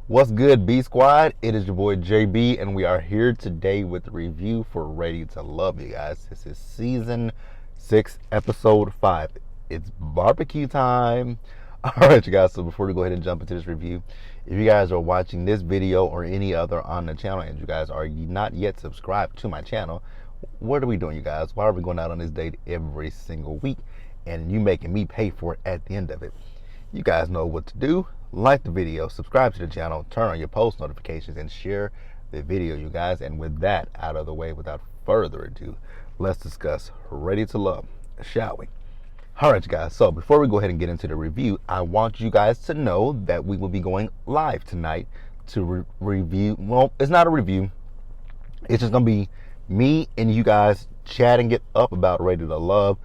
What's good, B Squad? It is your boy JB, and we are here today with a review for Ready to Love, you guys. This is season 6, episode 5. It's barbecue time. Alright, you guys, so before we go ahead and jump into this review, if you guys are watching this video or any other on the channel and you guys are not yet subscribed to my channel, what are we doing, you guys? Why are we going out on this date every single week and you making me pay for it at the end of it? You guys know what to do. Like the video, subscribe to the channel, turn on your post notifications, and share the video, you guys. And with that out of the way, without further ado, let's discuss Ready to Love, shall we? Alright, you guys, so before we go ahead and get into the review, I want you guys to know that we will be going live tonight to review. Well, it's not a review. It's just going to be me and you guys chatting it up about Ready to Love.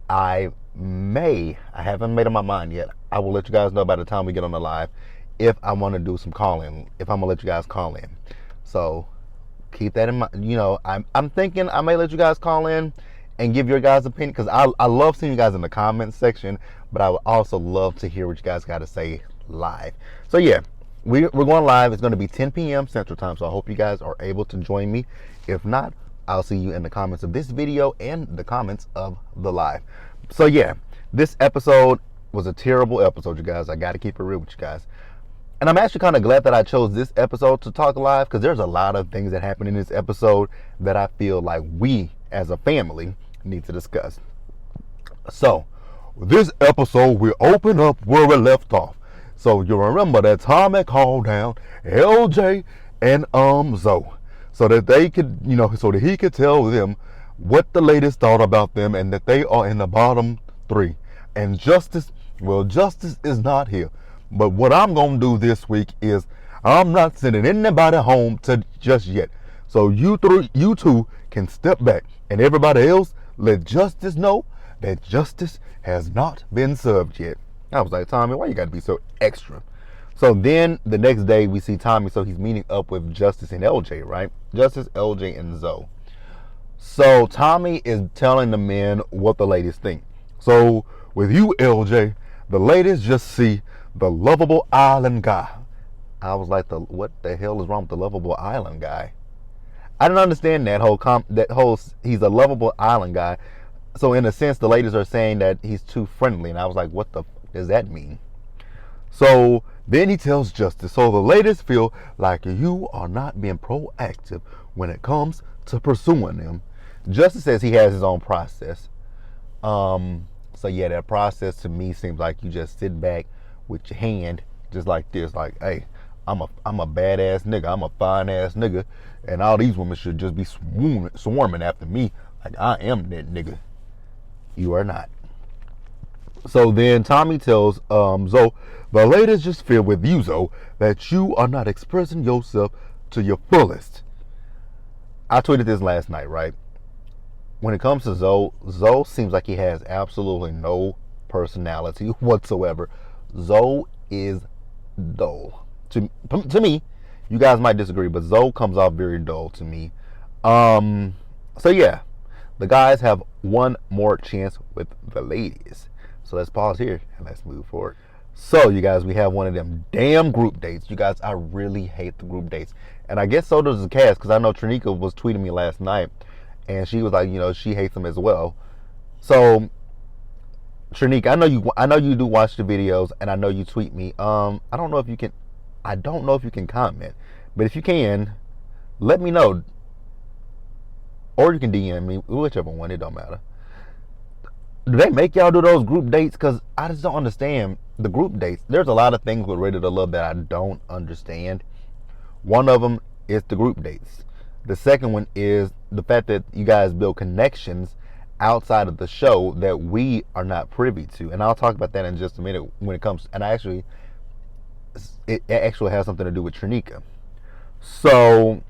I haven't made up my mind yet. I will let you guys know by the time we get on the live if I want to do some calling, if I'm gonna let you guys call in. So keep that in mind. You know, I'm thinking I may let you guys call in and give your guys' opinion, because I love seeing you guys in the comments section, but I would also love to hear what you guys got to say live. So yeah, we're going live. It's going to be 10 p.m. Central Time, so I hope you guys are able to join me. If not, I'll see you in the comments of this video and the comments of the live. So yeah, this episode was a terrible episode, you guys. I got to keep it real with you guys. And I'm actually kind of glad that I chose this episode to talk live, because there's a lot of things that happen in this episode that I feel like we as a family need to discuss. So this episode, we open up where we left off. So you remember that Tommy called down LJ and Zoe, so that they could, so that he could tell them what the ladies thought about them and that they are in the bottom 3. And Justice is not here. But what I'm going to do this week is I'm not sending anybody home just yet. So you two can step back, and everybody else, let Justice know that justice has not been served yet. I was like, Tommy, why you got to be so extra? So then the next day we see Tommy, so he's meeting up with Justice and LJ, right? Justice, LJ, and Zoe. So Tommy is telling the men what the ladies think. So with you, LJ, the ladies just see the lovable island guy. I was like, what the hell is wrong with the lovable island guy? I didn't understand that whole he's a lovable island guy. So in a sense, the ladies are saying that he's too friendly, and I was like, what the does that mean? So then he tells Justice, so the ladies feel like you are not being proactive when it comes to pursuing them. Justice says he has his own process. So yeah, that process to me seems like you just sit back with your hand just like this, like, hey, I'm a badass nigga, I'm a fine ass nigga, and all these women should just be swarming after me like I am that nigga. You are not. So then Tommy tells Zoe, the ladies just feel with you, Zoe, that you are not expressing yourself to your fullest. I tweeted this last night, right? When it comes to Zoe seems like he has absolutely no personality whatsoever. Zoe is dull. To me, you guys might disagree, but Zoe comes off very dull to me. So yeah, the guys have one more chance with the ladies. So let's pause here and let's move forward. So you guys, we have one of them damn group dates. You guys, I really hate the group dates. And I guess so does the cast, because I know Trinika was tweeting me last night and she was like, she hates them as well. So Trinika, I know you do watch the videos, and I know you tweet me. I don't know if you can comment, but if you can, let me know. Or you can DM me, whichever one, it don't matter. Do they make y'all do those group dates? Because I just don't understand the group dates. There's a lot of things with Ready to Love that I don't understand. One of them is the group dates. The second one is the fact that you guys build connections outside of the show that we are not privy to. And I'll talk about that in just a minute when it comes. And it actually has something to do with Trinika. So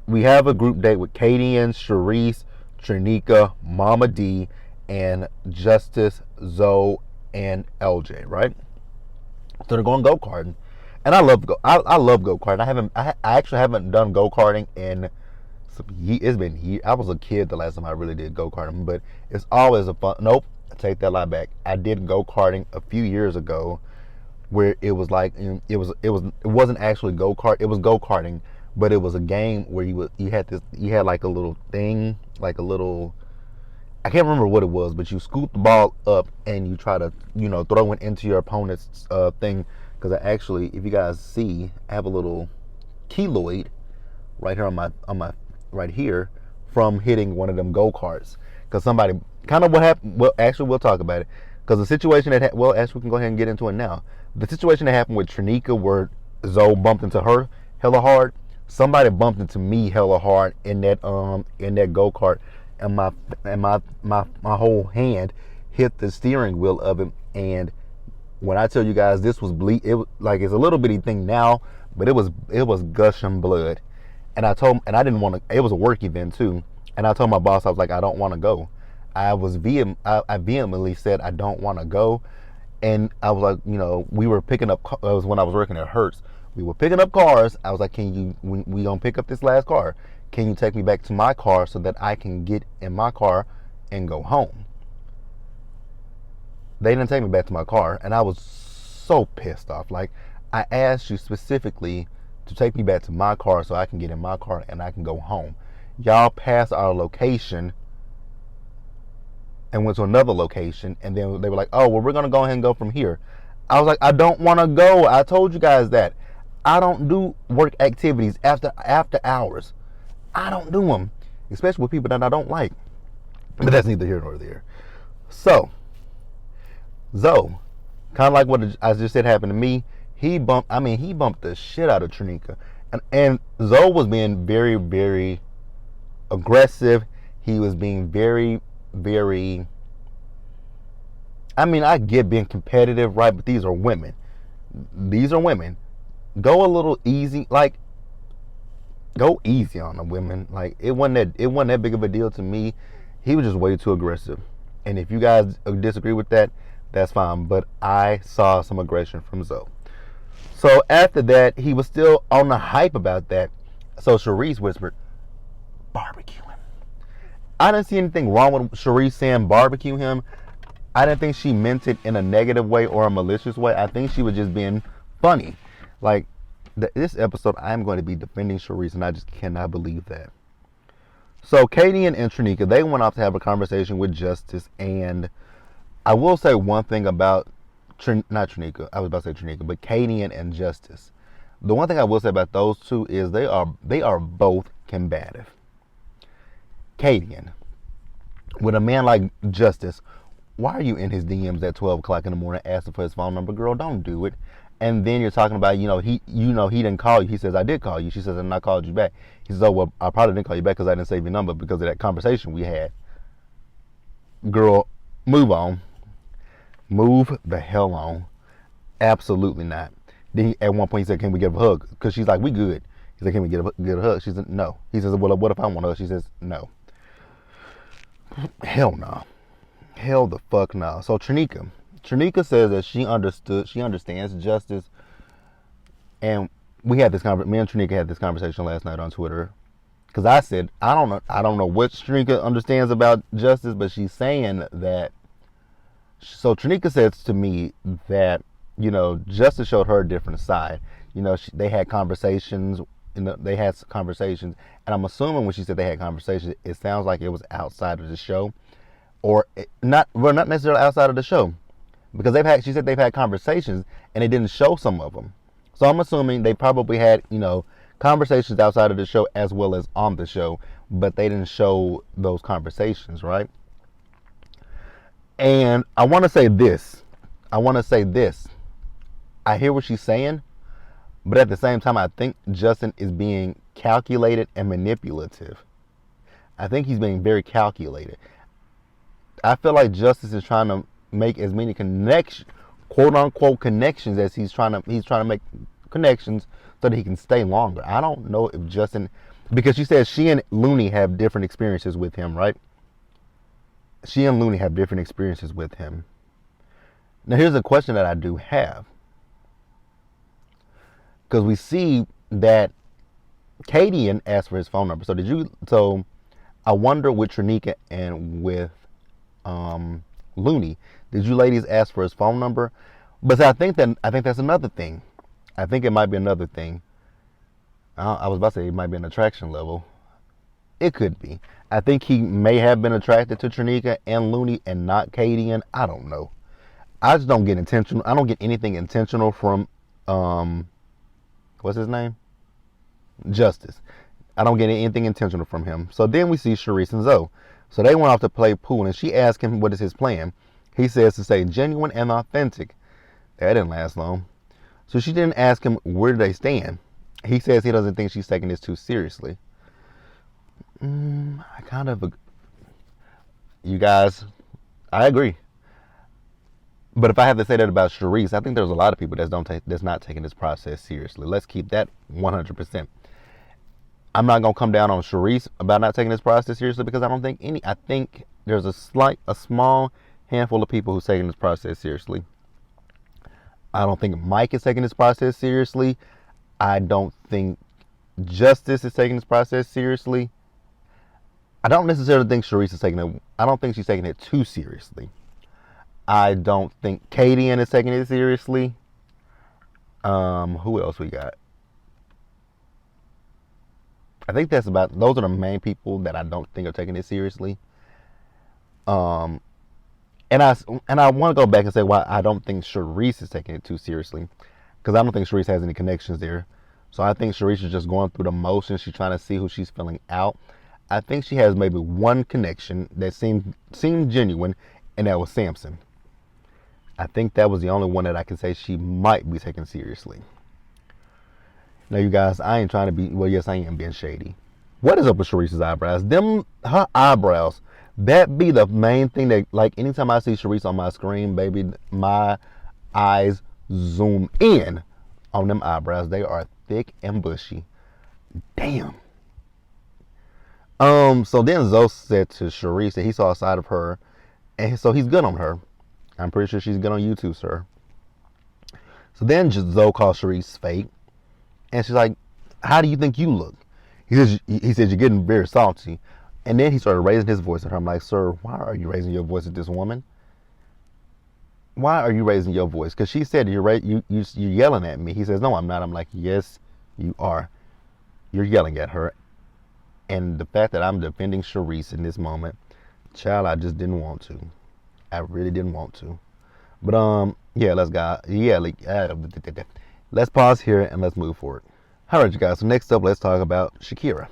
we have a group date with Kadian, Cherise, Trinika, Mama D, and Justice, Zoe, and LJ, right? So they're going go-karting. And I love go-karting. I actually haven't done go-karting in it's been years. I was a kid the last time I really did go-karting, but it's always a fun. Nope, I take that lie back. I did go-karting a few years ago where it was like it wasn't actually go kart. It was go karting, but it was a game where you had like a little thing, like a little, I can't remember what it was, but you scoop the ball up and you try to, throw it into your opponent's thing. Because I actually, if you guys see, I have a little keloid right here on my right here from hitting one of them go karts. Because somebody, kind of what happened. Well, actually, we'll talk about it. Because the situation that well, actually, we can go ahead and get into it now. The situation that happened with Trinika, where Zoe bumped into her hella hard. Somebody bumped into me hella hard in that go kart, and my whole hand hit the steering wheel of it. And when I tell you guys this was it was like, it's a little bitty thing now, but it was gushing blood. And I didn't want to. It was a work event too, and I told my boss, I was like, I don't want to go. I vehemently said I don't want to go, and I was like, we were picking up. It was when I was working at Hertz. We were picking up cars. I was like, we gonna pick up this last car. Can you take me back to my car so that I can get in my car and go home? They didn't take me back to my car, and I was so pissed off. Like, I asked you specifically to take me back to my car so I can get in my car and I can go home. Y'all passed our location and went to another location, and then they were like, oh, well, we're going to go ahead and go from here. I was like, I don't want to go. I told you guys that. I don't do work activities after hours. I don't do them, especially with people that I don't like. But that's neither here nor there. So, Zoe, kind of like what I just said happened to me, he bumped the shit out of Trinika. And Zoe was being very, very aggressive. He was being very, very, I get being competitive, right? But these are women. These are women. Go a little easy, like, go easy on the women. Like, it wasn't that big of a deal to me. He was just way too aggressive. And if you guys disagree with that, that's fine. But I saw some aggression from Zoe. So after that, he was still on the hype about that. So Cherise whispered, barbecue him. I didn't see anything wrong with Cherise saying barbecue him. I didn't think she meant it in a negative way or a malicious way. I think she was just being funny. Like, this episode, I'm going to be defending Cherise, and I just cannot believe that. So Kadian and Trinika, they went off to have a conversation with Justice, and I will say one thing about not Trinika, I was about to say Trinika, but Kadian and Justice. The one thing I will say about those two is they are both combative. Kadian, with a man like Justice, why are you in his DMs at 12 o'clock in the morning asking for his phone number? Girl, don't do it. And then you're talking about, he didn't call you. He says, I did call you. She says, and I called you back. He says, oh, well, I probably didn't call you back because I didn't save your number because of that conversation we had. Girl, move on. Move the hell on. Absolutely not. Then at one point he said, can we get a hug? Because she's like, we good. He said, can we get a hug? She said, no. He says, well, what if I want a hug? She says, no. Hell no. Hell the fuck no. So Trinika says that she understands Justice, and me and Trinika had this conversation last night on Twitter, because I said I don't know what Trinika understands about Justice, but she's saying that. So Trinika says to me that Justice showed her a different side. They had conversations. They had conversations, and I'm assuming when she said they had conversations, it sounds like it was outside of the show, or not necessarily outside of the show. Because she said they've had conversations and they didn't show some of them. So I'm assuming they probably had, conversations outside of the show as well as on the show, but they didn't show those conversations, right? And I want to say this. I hear what she's saying, but at the same time, I think Justin is being calculated and manipulative. I think he's being very calculated. I feel like Justice is trying to make as many quote unquote connections as he's trying to make connections so that he can stay longer. I don't know if Justin, because she says she and Looney have different experiences with him, right? She and Looney have different experiences with him. Now here's a question that I do have, because we see that Kadian asked for his phone number. So I wonder with Trinika and with Looney, did you ladies ask for his phone number? But I think that's another thing. I think it might be another thing. I was about to say it might be an attraction level. It could be. I think he may have been attracted to Trinica and Looney and not Kadian. I don't know. I just don't get intentional. I don't get anything intentional from what's his name? Justice. I don't get anything intentional from him. So then we see Cherise and Zoe. So they went off to play pool, and she asked him what is his plan. He says to stay genuine and authentic. That didn't last long. So she didn't ask him where do they stand. He says he doesn't think she's taking this too seriously. I kind of, you guys, I agree. But if I have to say that about Cherise, I think there's a lot of people that's not taking this process seriously. Let's keep that 100%. I'm not gonna come down on Cherise about not taking this process seriously because I think there's a small handful of people who's taking this process seriously. I don't think Mike is taking this process seriously. I don't think Justice is taking this process seriously. I don't necessarily think Cherise is taking it. I don't think she's taking it too seriously. I don't think Kadian is taking it seriously. Who else we got? I think those are the main people that I don't think are taking it seriously. And I want to go back and say why I don't think Cherise is taking it too seriously, because I don't think Cherise has any connections there. So I think Cherise is just going through the motions. She's trying to see who she's filling out. I think she has maybe one connection that seemed genuine, and that was Samson. I think that was the only one that I can say she might be taken seriously. Now, you guys, I ain't trying to be, well, yes, I am being shady. What is up with Cherise's eyebrows? Her eyebrows, that be the main thing that, like, anytime I see Cherise on my screen, baby, my eyes zoom in on them eyebrows. They are thick and bushy. Damn. So then Zoe said to Cherise that he saw a side of her, and so he's good on her. I'm pretty sure she's good on you too, sir. So then Zoe calls Cherise fake, and she's like, "How do you think you look?" He says, "You're getting very salty." And then he started raising his voice at her. I'm like, "Sir, why are you raising your voice at this woman? Why are you raising your voice?" Because she said, you're yelling at me. He says, "No, I'm not." I'm like, "Yes, you are. You're yelling at her." And the fact that I'm defending Cherise in this moment, child, I just didn't want to. I really didn't want to. But yeah, let's pause here and let's move forward. All right, you guys. So next up, let's talk about Shakira.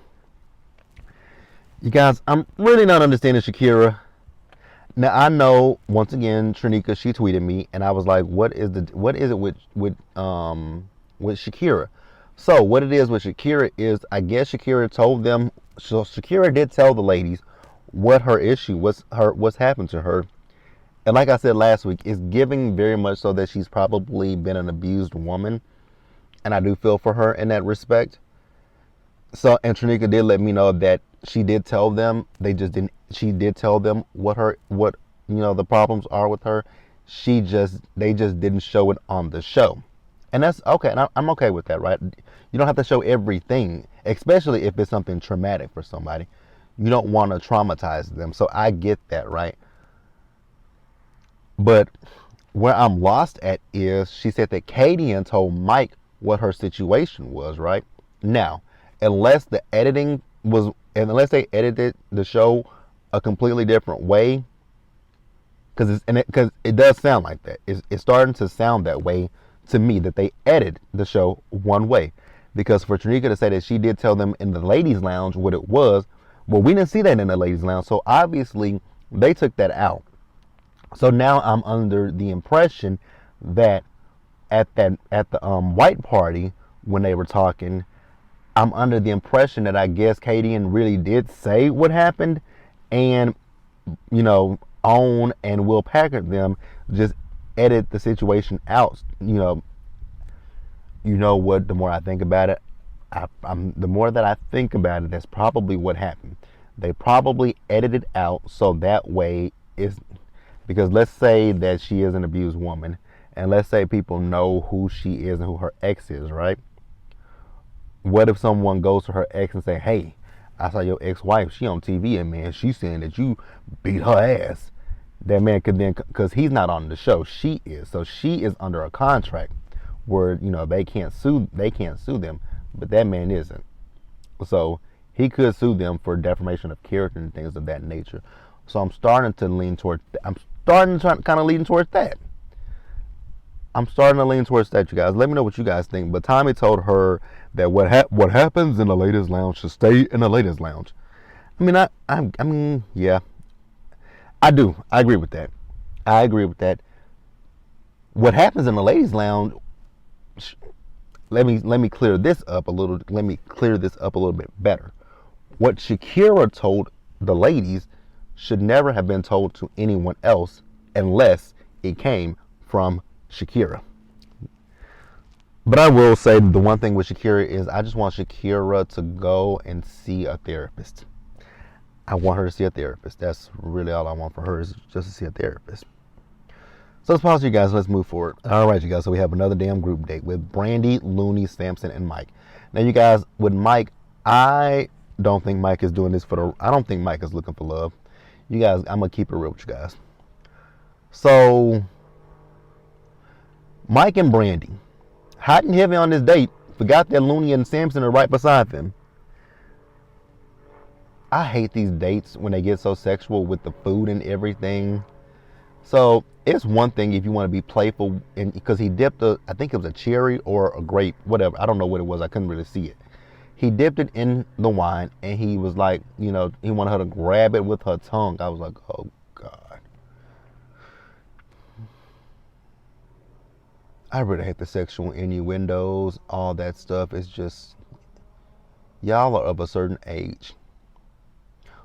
You guys, I'm really not understanding Shakira. Now I know, once again, Trinica, she tweeted me, and I was like, what is it with Shakira? So what it is with Shakira is, I guess Shakira told them. So Shakira did tell the ladies what her issue was, what's happened to her, and like I said last week, it's giving very much so that she's probably been an abused woman, and I do feel for her in that respect. So, and Trinica did let me know that she did tell them. They just didn't. She did tell them what the problems are with her. They just didn't show it on the show, and that's okay. And I'm okay with that, right? You don't have to show everything, especially if it's something traumatic for somebody. You don't want to traumatize them, so I get that, right? But where I'm lost at is, she said that Kadian told Mike what her situation was, right? Now, unless they edited the show a completely different way, because it does sound like that. It's starting to sound that way to me, that they edited the show one way. Because for Trinica to say that she did tell them in the ladies' lounge what it was, well, we didn't see that in the ladies' lounge, so obviously they took that out. So now I'm under the impression that at the white party, when they were talking, I'm under the impression that I guess Kadian really did say what happened, and Own and Will Packard them just edit the situation out. What? The more I think about it, the more that I think about it, that's probably what happened. They probably edited out so that way is because let's say that she is an abused woman, and let's say people know who she is and who her ex is, right? What if someone goes to her ex and say, "Hey, I saw your ex-wife. She on TV, and man, she's saying that you beat her ass." that man could then, because he's not on the show, she is. So she is under a contract where, they can't sue them, but that man isn't. So he could sue them for defamation of character and things of that nature. So I'm starting to lean towards kind of lean towards that. I'm starting to lean towards that, you guys. Let me know what you guys think. But Tommy told her that what happens in the ladies' lounge should stay in the ladies' lounge. I mean, yeah, I do. I agree with that. What happens in the ladies' lounge? Let me clear this up a little. Let me clear this up a little bit better. What Shakira told the ladies should never have been told to anyone else unless it came from Shakira. But I will say the one thing with Shakira is I just want Shakira to go and see a therapist. I want her to see a therapist. That's really all I want for her, is just to see a therapist. So let's pause, you guys. Let's move forward. All right, you guys. So we have another damn group date with Brandy, Looney, Samson, and Mike. Now, you guys, with Mike, I don't think Mike is doing this I don't think Mike is looking for love. You guys, I'm going to keep it real with you guys. So, Mike and Brandy, hot and heavy on this date, forgot that Looney and Samson are right beside them. I hate these dates when they get so sexual with the food and everything. So it's one thing if you want to be playful, and because he dipped I think it was a cherry or a grape, whatever. I don't know what it was. I couldn't really see it. He dipped it in the wine, and he was like, he wanted her to grab it with her tongue. I was like, oh God. I really hate the sexual innuendos, all that stuff. It's just, y'all are of a certain age.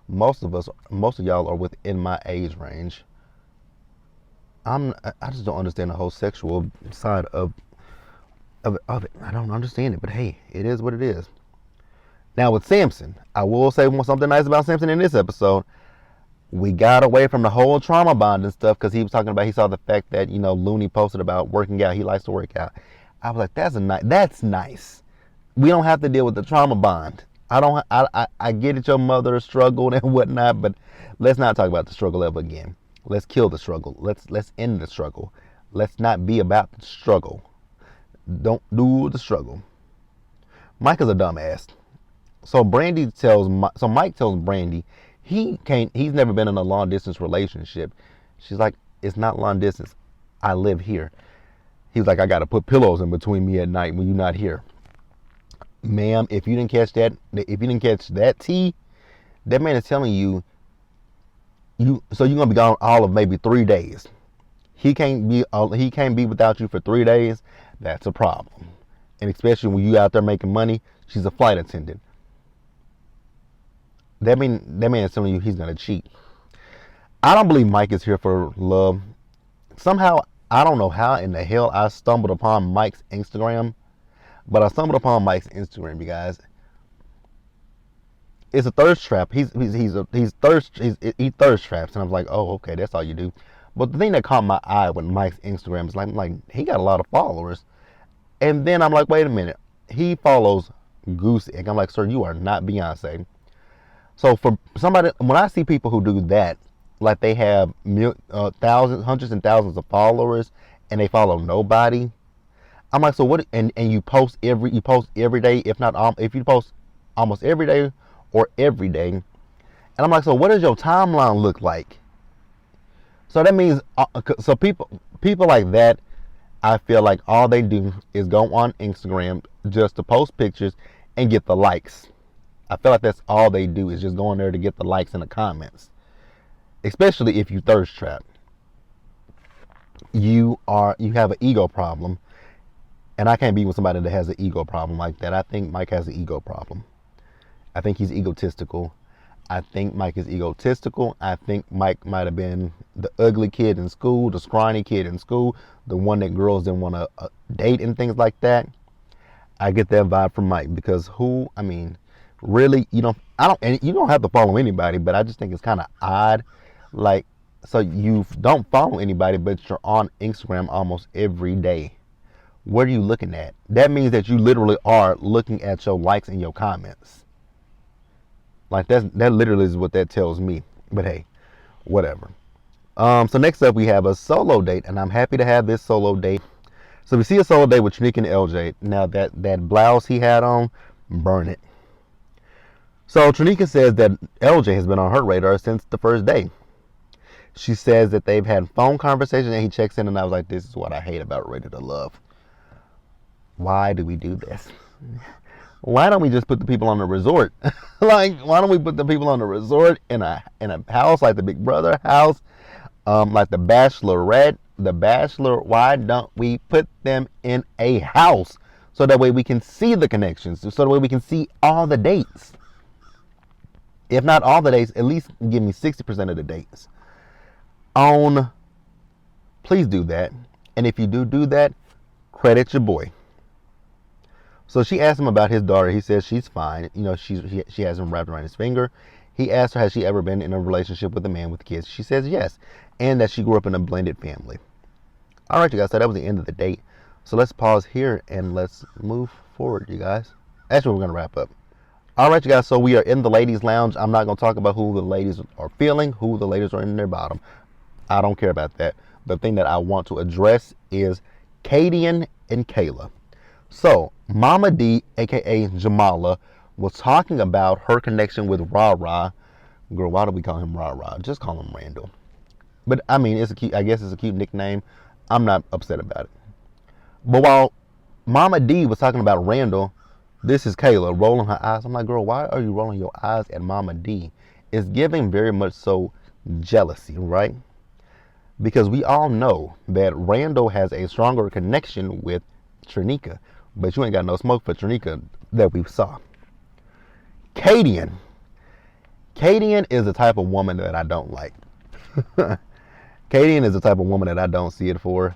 Most of y'all are within my age range. I just don't understand the whole sexual side of it. I don't understand it, but hey, it is what it is. Now with Samson, I will say something nice about Samson in this episode. We got away from the whole trauma bond and stuff because he was talking about, he saw the fact that, Looney posted about working out. He likes to work out. I was like, that's nice. We don't have to deal with the trauma bond. I get it, your mother struggled and whatnot, but let's not talk about the struggle ever again. Let's kill the struggle. Let's end the struggle. Let's not be about the struggle. Don't do the struggle. Mike is a dumbass. So Mike tells Brandy he's never been in a long distance relationship. She's like, it's not long distance. I live here. He's like, I gotta put pillows in between me at night when you're not here. Ma'am, if you didn't catch that tea, that man is telling you so you're gonna be gone all of maybe 3 days. He can't be without you for 3 days. That's a problem. And especially when you out there making money, she's a flight attendant. That man is telling you he's gonna cheat. I don't believe Mike is here for love. Somehow, I don't know how in the hell I stumbled upon Mike's Instagram, but I stumbled upon Mike's Instagram, you guys. It's a thirst trap. He thirst traps, and I was like, oh, okay, that's all you do. But the thing that caught my eye with Mike's Instagram is like he got a lot of followers, and then I'm like, wait a minute, he follows Goose Egg. I'm like, sir, you are not Beyonce. So for somebody, when I see people who do that, like they have thousands, hundreds, and thousands of followers, and they follow nobody, I'm like, so what? And you post every day, if you post almost every day or every day, and I'm like, so what does your timeline look like? So that means, so people like that, I feel like all they do is go on Instagram just to post pictures and get the likes. I feel like that's all they do is just go on there to get the likes and the comments. Especially if you thirst trap. You have an ego problem. And I can't be with somebody that has an ego problem like that. I think Mike has an ego problem. I think he's egotistical. I think Mike is egotistical. I think Mike might have been the ugly kid in school, the scrawny kid in school, the one that girls didn't want to date and things like that. I get that vibe from Mike because really, you don't have to follow anybody, but I just think it's kind of odd. Like, so you don't follow anybody, but you're on Instagram almost every day. What are you looking at? That means that you literally are looking at your likes and your comments. Like that literally is what that tells me. But hey, whatever. So next up we have a solo date, and I'm happy to have this solo date. So we see a solo date with Trinique and LJ. Now that blouse he had on, burn it. So Trinika says that LJ has been on her radar since the first day. She says that they've had phone conversations and he checks in, and I was like, this is what I hate about Ready to Love. Why do we do this? Why don't we just put the people on the resort? Like, why don't we put the people on the resort in a house like the Big Brother house, like the Bachelorette, the Bachelor? Why don't we put them in a house so that way we can see the connections, so that way we can see all the dates? If not all the dates, at least give me 60% of the dates. Please do that. And if you do that, credit your boy. So she asked him about his daughter. He says she's fine. You know, she hasn't wrapped around his finger. He asked her, has she ever been in a relationship with a man with kids? She says yes, and that she grew up in a blended family. All right, you guys, so that was the end of the date. So let's pause here and let's move forward, you guys. That's what we're going to wrap up. All right, you guys, so we are in the ladies' lounge. I'm not going to talk about who the ladies are feeling, who the ladies are in their bottom. I don't care about that. The thing that I want to address is Kadian and Kayla. So, Mama D, a.k.a. Jamala, was talking about her connection with Ra. Girl, why do we call him Ra? Just call him Randall. But, I mean, I guess it's a cute nickname. I'm not upset about it. But while Mama D was talking about Randall, this is Kayla rolling her eyes. I'm like, girl, why are you rolling your eyes at Mama D? It's giving very much so jealousy, right? Because we all know that Randall has a stronger connection with Trinika, but you ain't got no smoke for Trinika that we saw. Kadian is the type of woman that I don't like. Kadian is the type of woman that I don't see it for.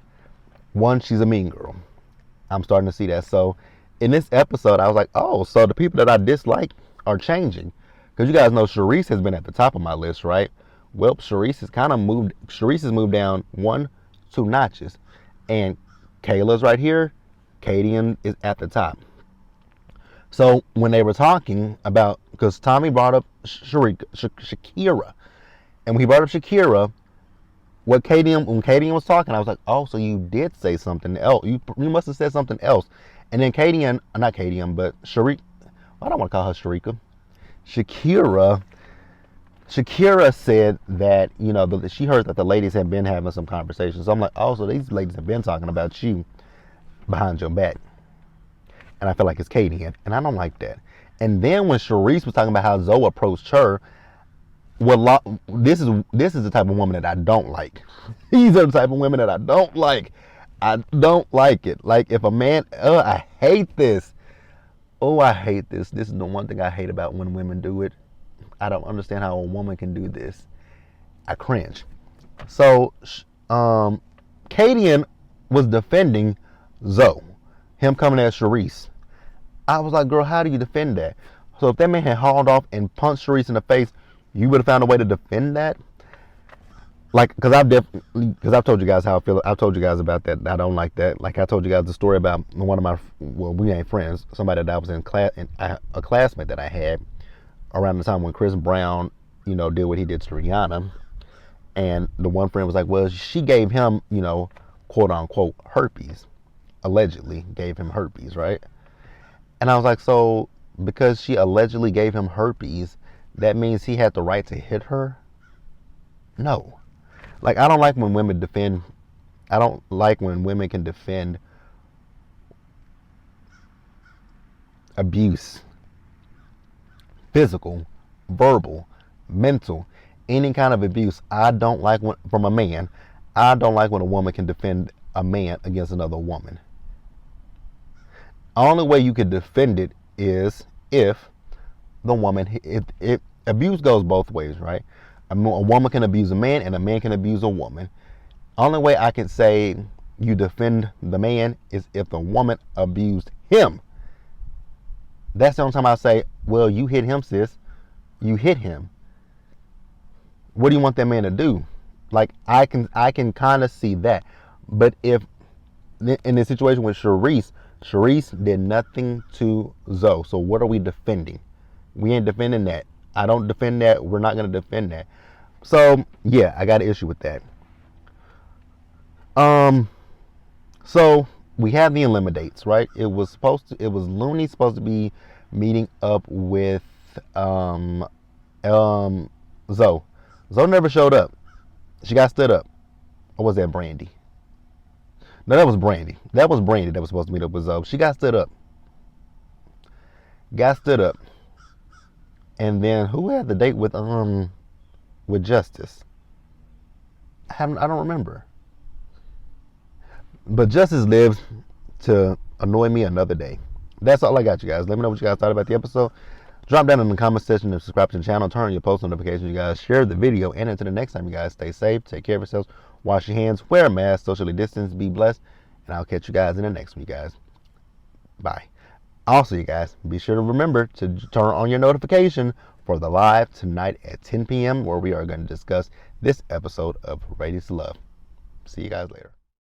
One, she's a mean girl. I'm starting to see that. So in this episode, I was like, oh, so the people that I dislike are changing. Because you guys know Cherise has been at the top of my list, right? Well, Cherise has moved down 1-2 notches. And Kayla's right here. Kadian is at the top. So when they were talking about, because Tommy brought up Shakira. And when he brought up Shakira, when Kadian was talking, I was like, oh, so you did say something else. You must have said something else. And then not Kadian, but Sharika, I don't want to call her Sharika. Shakira said that, you know, she heard that the ladies had been having some conversations. So I'm like, oh, so these ladies have been talking about you behind your back. And I feel like it's Kadian, and I don't like that. And then when Cherise was talking about how Zoe approached her, well, this is the type of woman that I don't like. These are the type of women that I don't like. I don't like it. Like, if a man, I hate this. Oh, I hate this. This is the one thing I hate about when women do it. I don't understand how a woman can do this. I cringe. So, Kadian was defending Zoe, him coming at Cherise. I was like, girl, how do you defend that? So if that man had hauled off and punched Cherise in the face, you would have found a way to defend that? Like, because I've told you guys how I feel. I've told you guys about that. I don't like that. Like, I told you guys the story about one of my, well, we ain't friends, somebody that I was in class, a classmate that I had around the time when Chris Brown, you know, did what he did to Rihanna. And the one friend was like, well, she gave him, you know, quote unquote, herpes. Allegedly gave him herpes, right? And I was like, so because she allegedly gave him herpes, that means he had the right to hit her? No. Like, I don't like when women can defend abuse, physical, verbal, mental, any kind of abuse. I don't like from a man. I don't like when a woman can defend a man against another woman. Only way you could defend it is if the woman, abuse goes both ways, right? A woman can abuse a man and a man can abuse a woman. Only way I can say you defend the man is if the woman abused him. That's the only time I say, well, you hit him, sis. You hit him. What do you want that man to do? Like, I can kind of see that. But if in the situation with Cherise did nothing to Zoe. So what are we defending? We ain't defending that. I don't defend that. We're not going to defend that. So yeah, I got an issue with that. Um, so we have the eliminates, right? It was Looney supposed to be meeting up with um um Zoe. Zoe never showed up. She got stood up. Or was that Brandy? No, that was Brandy. That was Brandy that was supposed to meet up with Zoe. She got stood up. Got stood up. And then who had the date with Justice? I don't remember. But Justice lives to annoy me another day. That's all I got, you guys. Let me know what you guys thought about the episode. Drop down in the comment section and subscribe to the channel. Turn on your post notifications, you guys. Share the video. And until the next time, you guys, stay safe. Take care of yourselves. Wash your hands. Wear a mask. Socially distance. Be blessed. And I'll catch you guys in the next one, you guys. Bye. Also, you guys, be sure to remember to turn on your notification for the live tonight at 10 p.m. where we are going to discuss this episode of Ready to Love. See you guys later.